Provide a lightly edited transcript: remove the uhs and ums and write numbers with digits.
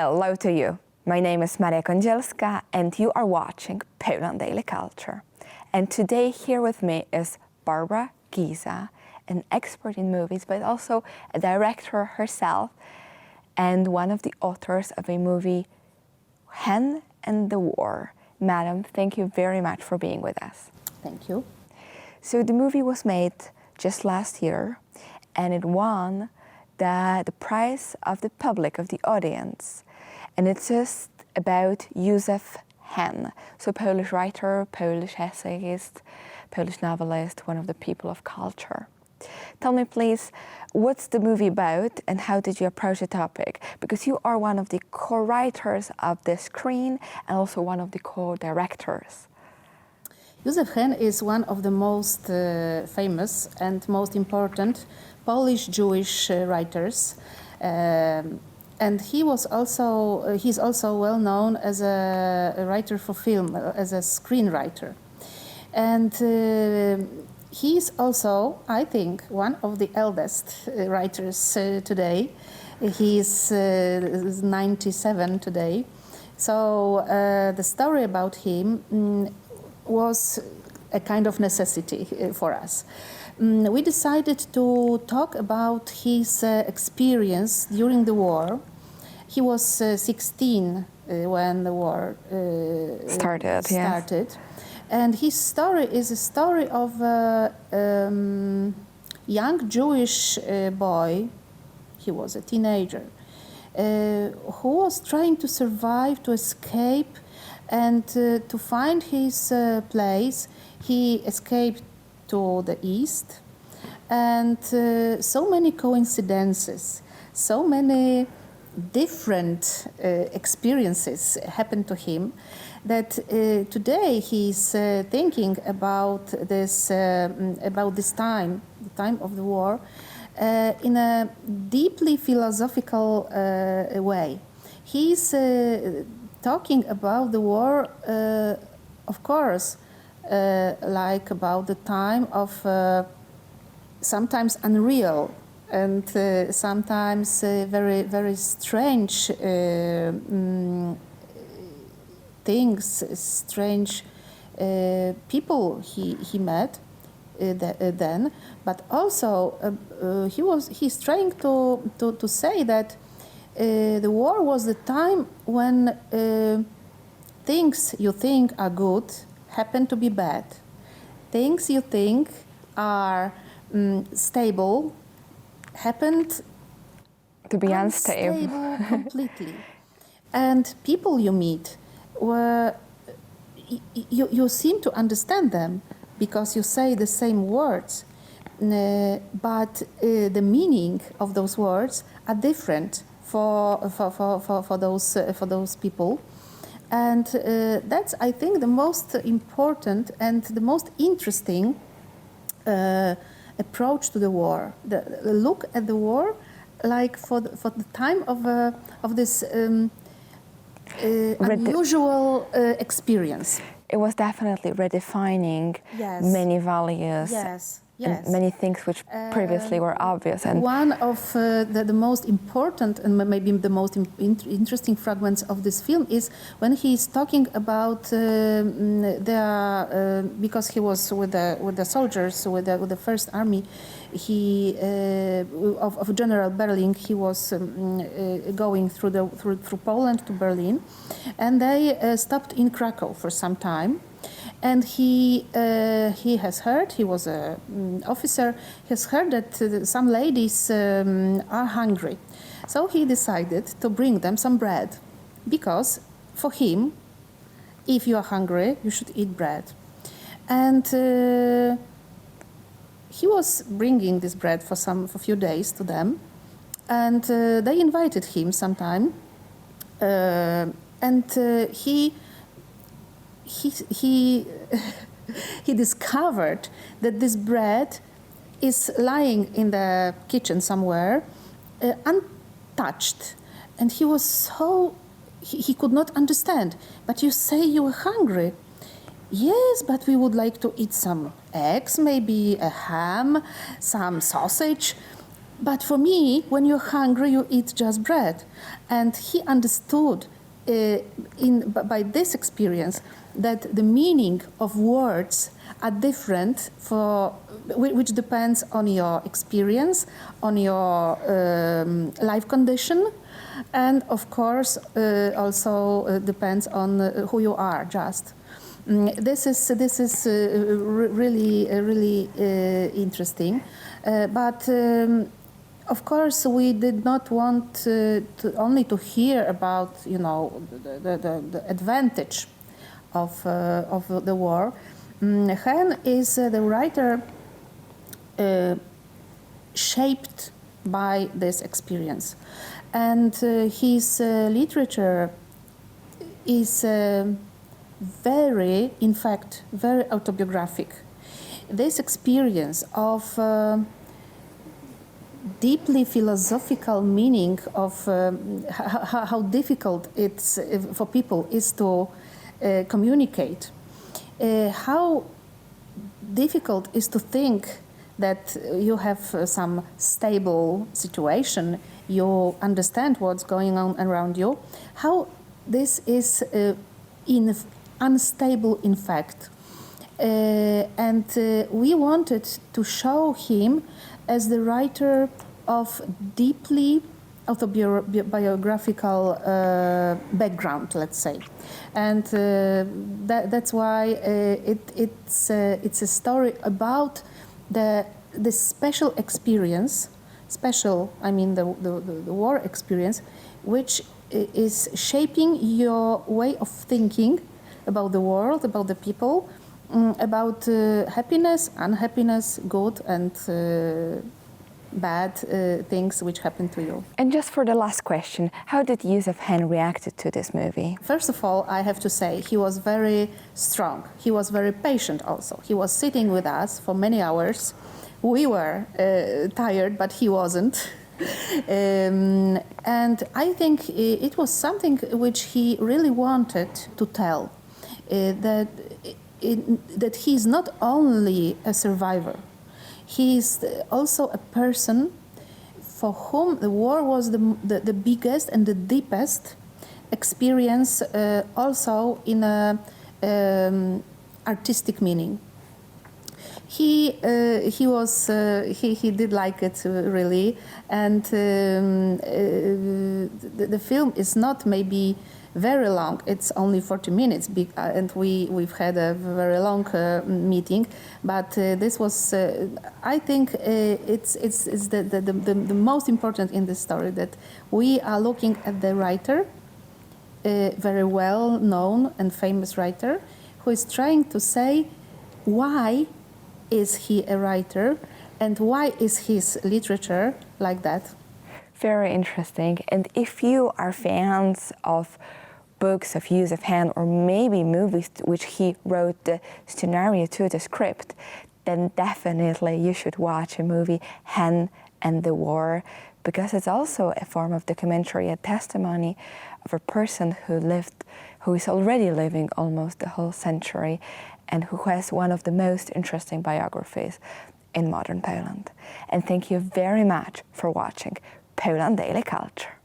Hello to you. My name is Maria Kądzielska and you are watching Poland Daily Culture. And today here with me is Barbara Giza, an expert in movies, but also a director herself and one of the authors of a movie, Hen and the War. Madam, thank you very much for being with us. Thank you. So the movie was made just last year and it won the prize of the public, of the audience. And it's just about Józef Hen, so Polish writer, Polish essayist, Polish novelist, one of the people of culture. Tell me please, what's the movie about and how did you approach the topic? Because you are one of the co-writers of the screen and also one of the co-directors. Józef Hen is one of the most famous and most important Polish Jewish writers. And he's also well known as a writer for film, as a screenwriter. And he's also, I think, one of the eldest writers today. He's 97 today. So the story about him was a kind of necessity for us. We decided to talk about his experience during the war. He was 16 when the war started. Yes. And his story is a story of a young Jewish boy. He was a teenager who was trying to survive, to escape, and to find his place. He escaped to the east, and so many coincidences, so many different experiences happened to him that today he's thinking about this time, the time of the war, in a deeply philosophical way. He's talking about the war, of course, like about the time of sometimes unreal and sometimes very, very strange things, strange people he met then. But also he's trying to say that the war was the time when things you think are good happen to be bad. Things you think are stable happened to be unstable completely. And people you meet were you seem to understand them because you say the same words, but the meaning of those words are different for those people. And that's, I think, the most important and the most interesting approach to the war. The look at the war, like for the time of this unusual experience. It was definitely redefining many values. Yes. And many things which previously were obvious. And one of the most important and maybe the most interesting fragments of this film is when he's talking about because he was with the soldiers, with the First Army, of General Berlin. He was going through Poland to Berlin, and they stopped in Krakow for some time. And he has heard, he was an officer, he has heard that some ladies are hungry. So he decided to bring them some bread, because for him, if you are hungry, you should eat bread. And he was bringing this bread for a few days to them, and they invited him sometime, and he discovered that this bread is lying in the kitchen somewhere, untouched, and he was he could not understand. But you say you were hungry. Yes, but we would like to eat some eggs, maybe a ham, some sausage. But for me, when you're hungry, you eat just bread. And he understood by this experience that the meaning of words are different which depends on your experience, on your life condition, and of course also depends on who you are. Just this is really interesting, but. Of course, we did not want only to hear about, the advantage of the war. Hen is the writer shaped by this experience, and his literature is very autobiographic. This experience of deeply philosophical meaning of how difficult it's for people is to communicate, how difficult is to think that you have some stable situation, you understand what's going on around you, how this is unstable in fact. And we wanted to show him as the writer of deeply autobiographical background, let's say, and that's why it's a story about the special experience, the war experience, which is shaping your way of thinking about the world, about the people, about happiness, unhappiness, good and bad things which happen to you. And just for the last question, how did Józef Hen react to this movie? First of all, I have to say he was very strong. He was very patient also. He was sitting with us for many hours. We were tired, but he wasn't. And I think it was something which he really wanted to tell, that he is not only a survivor, he is also a person for whom the war was the biggest and the deepest experience, also in a artistic meaning. He did like it really, and the film is not maybe very long. It's only 40 minutes, and we've had a very long meeting. But this was, I think, it's the most important in this story, that we are looking at the writer, a very well known and famous writer, who is trying to say why is he a writer and why is his literature like that. Very interesting. And if you are fans of books of Józef Hen, or maybe movies which he wrote the scenario to, the script, then definitely you should watch a movie, Hen and the War, because it's also a form of documentary, a testimony of a person who is already living almost the whole century, and who has one of the most interesting biographies in modern Poland. And thank you very much for watching Poland Daily Culture.